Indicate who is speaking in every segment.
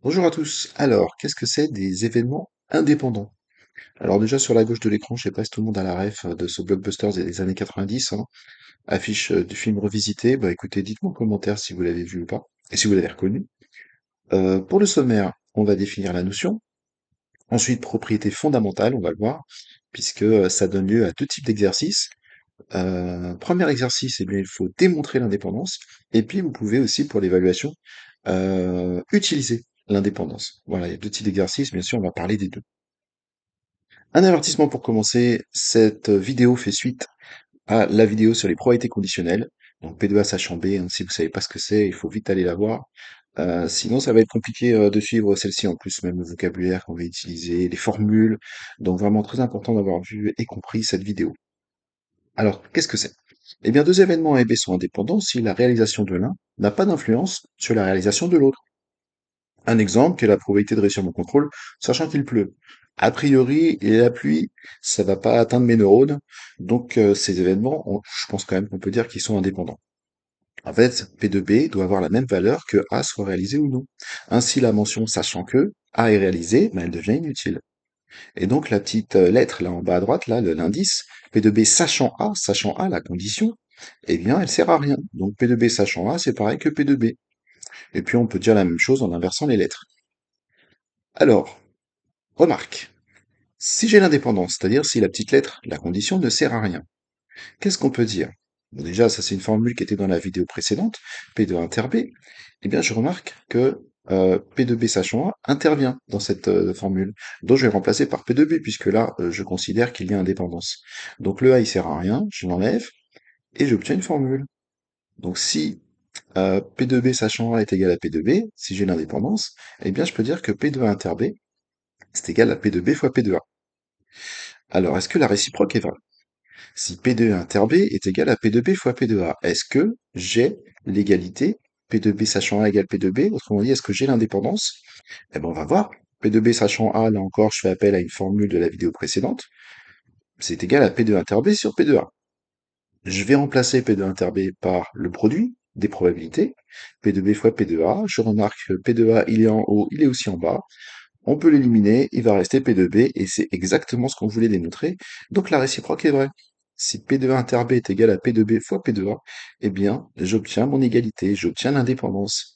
Speaker 1: Bonjour à tous. Alors, qu'est-ce que c'est des événements indépendants? Alors déjà sur la gauche de l'écran, je sais pas si tout le monde a la ref de ce blockbuster des années 90, hein, affiche du film revisité. Bah écoutez, dites-moi en commentaire si vous l'avez vu ou pas, et si vous l'avez reconnu. Pour le sommaire, on va définir la notion. Ensuite, propriété fondamentale, on va le voir, puisque ça donne lieu à deux types d'exercices. Premier exercice, eh bien, il faut démontrer l'indépendance. Et puis, vous pouvez aussi, pour l'évaluation, utiliser l'indépendance. Voilà, il y a deux types d'exercices, bien sûr, on va parler des deux. Un avertissement pour commencer, cette vidéo fait suite à la vidéo sur les probabilités conditionnelles. Donc P2A sachant B, hein, si vous savez pas ce que c'est, il faut vite aller la voir. Sinon, ça va être compliqué de suivre celle-ci en plus, même le vocabulaire qu'on va utiliser, les formules. Donc vraiment très important d'avoir vu et compris cette vidéo. Alors, qu'est-ce que c'est? Eh bien, deux événements A et B sont indépendants si la réalisation de l'un n'a pas d'influence sur la réalisation de l'autre. Un exemple, quelle est la probabilité de réussir mon contrôle, sachant qu'il pleut. A priori, la pluie, ça va pas atteindre mes neurones, donc ces événements, je pense quand même qu'on peut dire qu'ils sont indépendants. En fait, P de B doit avoir la même valeur que A soit réalisé ou non. Ainsi, la mention sachant que A est réalisé, ben, elle devient inutile. Et donc la petite lettre là en bas à droite, là, l'indice, P de B sachant A, la condition, eh bien, elle sert à rien. Donc P de B sachant A, c'est pareil que P de B. Et puis on peut dire la même chose en inversant les lettres. Alors, remarque, si j'ai l'indépendance, c'est-à-dire si la petite lettre, la condition, ne sert à rien, qu'est-ce qu'on peut dire? Bon, déjà, ça c'est une formule qui était dans la vidéo précédente, P de inter B. Eh bien, je remarque que P de B sachant A intervient dans cette formule, donc je vais le remplacer par P de B, puisque là, je considère qu'il y a indépendance. Donc le A, il sert à rien, je l'enlève, et j'obtiens une formule. Donc si P de B sachant A est égal à P de B, si j'ai l'indépendance, eh bien, je peux dire que P de A inter B, c'est égal à P de B fois P de A. Alors, est-ce que la réciproque est vraie? Si P de inter B est égal à P de B fois P de A, est-ce que j'ai l'égalité P de B sachant A égale P de B? Autrement dit, est-ce que j'ai l'indépendance? Eh ben, on va voir. P de B sachant A, là encore, je fais appel à une formule de la vidéo précédente. C'est égal à P de inter B sur P de A. Je vais remplacer P de inter B par le produit des probabilités. P de B fois P de A. Je remarque que P de A, il est en haut, il est aussi en bas. On peut l'éliminer, il va rester P de B, et c'est exactement ce qu'on voulait démontrer. Donc la réciproque est vraie. Si P de A inter B est égal à P de B fois P de A, eh bien, j'obtiens mon égalité, j'obtiens l'indépendance.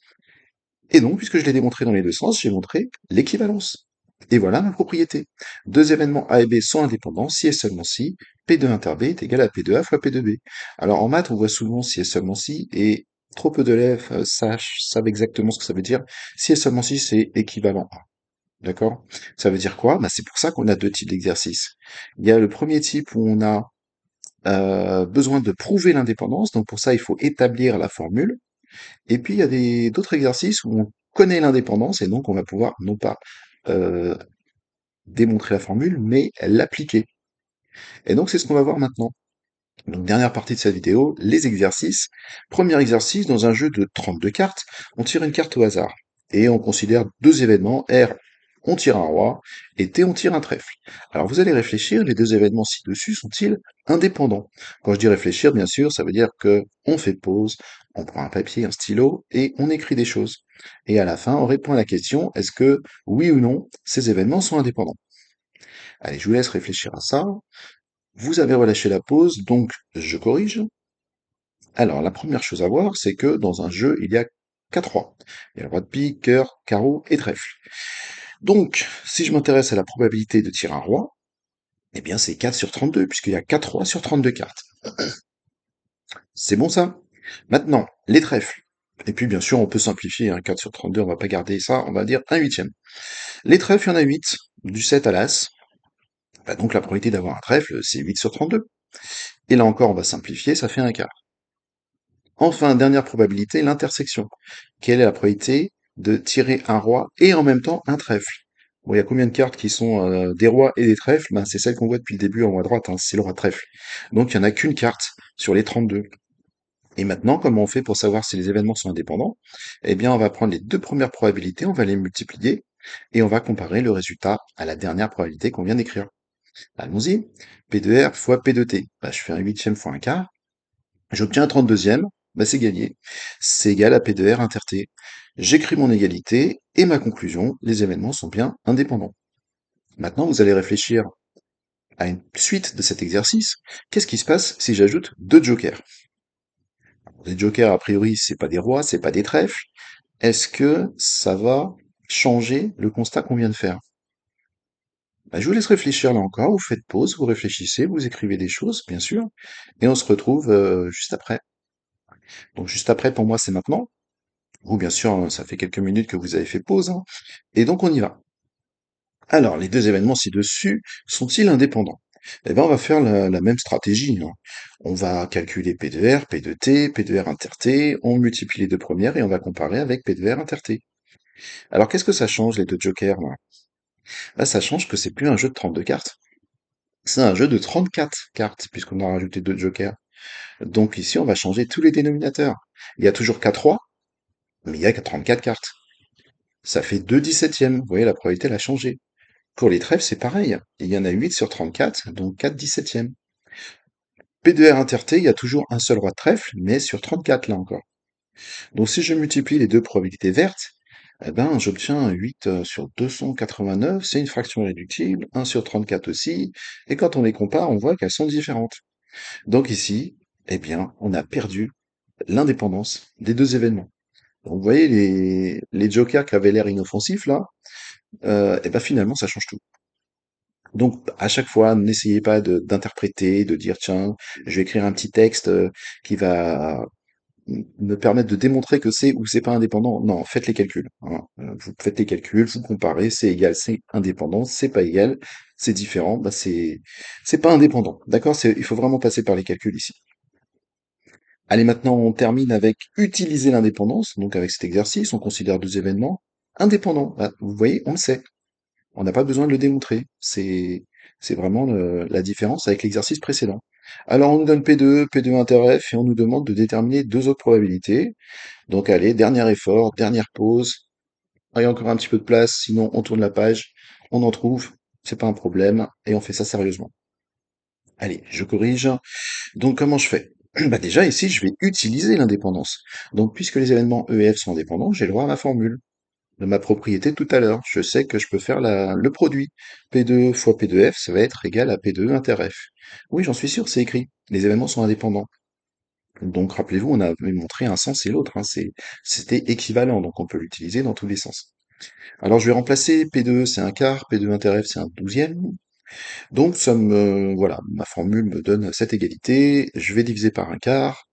Speaker 1: Et donc, puisque je l'ai démontré dans les deux sens, j'ai montré l'équivalence. Et voilà ma propriété. Deux événements A et B sont indépendants si et seulement si P de inter B est égal à P de A fois P de B. Alors en maths, on voit souvent si et seulement si, et trop peu d'élèves savent exactement ce que ça veut dire. Si et seulement si, c'est équivalent à. D'accord? Ça veut dire quoi? Bah, c'est pour ça qu'on a deux types d'exercices. Il y a le premier type où on a besoin de prouver l'indépendance, donc pour ça il faut établir la formule. Et puis il y a d'autres exercices où on connaît l'indépendance et donc on va pouvoir non pas euh, démontrer la formule, mais l'appliquer. Et donc c'est ce qu'on va voir maintenant. Donc dernière partie de cette vidéo, les exercices. Premier exercice, dans un jeu de 32 cartes, on tire une carte au hasard. Et on considère deux événements, R, on tire un roi, et T, on tire un trèfle. Alors vous allez réfléchir, les deux événements ci-dessus sont-ils indépendants? Quand je dis réfléchir, bien sûr, ça veut dire que on fait pause, on prend un papier, un stylo, et on écrit des choses. Et à la fin, on répond à la question, est-ce que, oui ou non, ces événements sont indépendants? Allez, je vous laisse réfléchir à ça. Vous avez relâché la pause, donc je corrige. Alors, la première chose à voir, c'est que dans un jeu, il y a quatre rois. Il y a le roi de pique, cœur, carreau et trèfle. Donc, si je m'intéresse à la probabilité de tirer un roi, eh bien c'est 4 sur 32, puisqu'il y a 4 rois sur 32 cartes. C'est bon ça? Maintenant, les trèfles. Et puis bien sûr, on peut simplifier, hein, 4 sur 32, on va pas garder ça, on va dire un huitième. Les trèfles, il y en a 8, du 7 à l'as. Bah, donc la probabilité d'avoir un trèfle, c'est 8 sur 32. Et là encore, on va simplifier, ça fait un quart. Enfin, dernière probabilité, l'intersection. Quelle est la probabilité de tirer un roi et en même temps un trèfle? Bon, il y a combien de cartes qui sont des rois et des trèfles? Ben, c'est celle qu'on voit depuis le début en haut à droite, hein, c'est le roi de trèfle. Donc il n'y en a qu'une carte sur les 32. Et maintenant, comment on fait pour savoir si les événements sont indépendants? Eh bien, on va prendre les deux premières probabilités, on va les multiplier, et on va comparer le résultat à la dernière probabilité qu'on vient d'écrire. Allons-y. P de R fois P de T. Ben, je fais un huitième fois un quart. J'obtiens un 32e. bah c'est gagné. C'est égal à P de R inter T. J'écris mon égalité et ma conclusion, les événements sont bien indépendants. Maintenant, vous allez réfléchir à une suite de cet exercice. Qu'est-ce qui se passe si j'ajoute deux jokers? Les jokers, a priori, c'est pas des rois, c'est pas des trèfles. Est-ce que ça va changer le constat qu'on vient de faire? Bah, je vous laisse réfléchir là encore, vous faites pause, vous réfléchissez, vous écrivez des choses, bien sûr, et on se retrouve juste après. Donc juste après, pour moi, c'est maintenant. Vous, bien sûr, ça fait quelques minutes que vous avez fait pause, hein, et donc on y va. Alors, les deux événements ci-dessus sont-ils indépendants? Eh ben, on va faire la même stratégie, hein. On va calculer P de R, P de T, P de R inter T, on multiplie les deux premières et on va comparer avec P de R inter T. Alors, qu'est-ce que ça change, les deux jokers, là? Là, ça change que c'est plus un jeu de 32 cartes, c'est un jeu de 34 cartes, puisqu'on a rajouté deux jokers. Donc ici, on va changer tous les dénominateurs. Il y a toujours quatre rois, mais il y a que 34 cartes. Ça fait 2 17e. Vous voyez, la probabilité, elle a changé. Pour les trèfles, c'est pareil. Il y en a 8 sur 34, donc 4 17e. P2R interté, il y a toujours un seul roi de trèfle, mais sur 34 là encore. Donc si je multiplie les deux probabilités vertes, eh ben, j'obtiens 8 sur 289, c'est une fraction irréductible, 1 sur 34 aussi, et quand on les compare, on voit qu'elles sont différentes. Donc ici, eh bien, on a perdu l'indépendance des deux événements. Donc vous voyez, les jokers qui avaient l'air inoffensifs là, et ben finalement ça change tout. Donc à chaque fois, n'essayez pas d'interpréter, de dire tiens, je vais écrire un petit texte qui va me permettre de démontrer que c'est ou c'est pas indépendant. Non, faites les calculs, hein. Vous faites les calculs, vous comparez, c'est égal, c'est indépendant, c'est pas égal, c'est différent, bah c'est pas indépendant. D'accord? Il faut vraiment passer par les calculs ici. Allez, maintenant, on termine avec utiliser l'indépendance. Donc, avec cet exercice, on considère deux événements indépendants. Ah, vous voyez, on le sait. On n'a pas besoin de le démontrer. C'est vraiment la différence avec l'exercice précédent. Alors, on nous donne P2, P2 inter F, et on nous demande de déterminer deux autres probabilités. Donc, allez, dernier effort, dernière pause. Ah, il y a encore un petit peu de place, sinon on tourne la page, on en trouve, c'est pas un problème, et on fait ça sérieusement. Allez, je corrige. Donc comment je fais? Bah déjà ici, je vais utiliser l'indépendance. Donc puisque les événements E et F sont indépendants, j'ai le droit à ma formule de ma propriété de tout à l'heure. Je sais que je peux faire le produit. P2 fois P2F, ça va être égal à P2 inter F. Oui, j'en suis sûr, c'est écrit. Les événements sont indépendants. Donc rappelez-vous, on avait montré un sens et l'autre, hein. C'était équivalent, donc on peut l'utiliser dans tous les sens. Alors je vais remplacer P2, c'est un quart, P2 inter F, c'est un douzième. Donc voilà, ma formule me donne cette égalité, je vais diviser par un quart,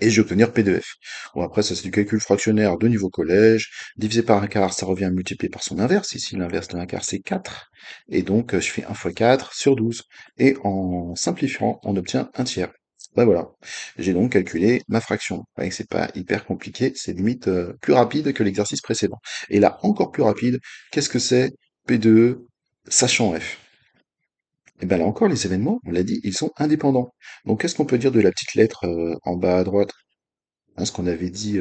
Speaker 1: et je vais obtenir P de F. Bon, après, ça c'est du calcul fractionnaire de niveau collège. Divisé par un quart, ça revient à multiplier par son inverse. Ici, l'inverse de un quart, c'est 4. Et donc, je fais 1 fois 4 sur 12. Et en simplifiant, on obtient un tiers. Ben voilà. J'ai donc calculé ma fraction. Vous voyez que c'est pas hyper compliqué, c'est limite plus rapide que l'exercice précédent. Et là, encore plus rapide, qu'est-ce que c'est P de E sachant F? Et bien là encore, les événements, on l'a dit, ils sont indépendants. Donc qu'est-ce qu'on peut dire de la petite lettre en bas à droite? Hein, ce qu'on avait dit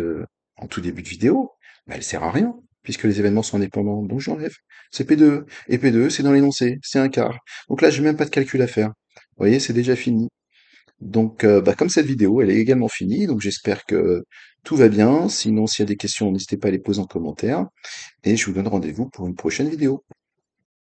Speaker 1: en tout début de vidéo, bah, elle sert à rien, puisque les événements sont indépendants. Donc j'enlève. C'est P2E. Et P2E, c'est dans l'énoncé, c'est un quart. Donc là, j'ai même pas de calcul à faire. Vous voyez, c'est déjà fini. Donc, bah, comme cette vidéo, elle est également finie, donc j'espère que tout va bien. Sinon, s'il y a des questions, n'hésitez pas à les poser en commentaire. Et je vous donne rendez-vous pour une prochaine vidéo.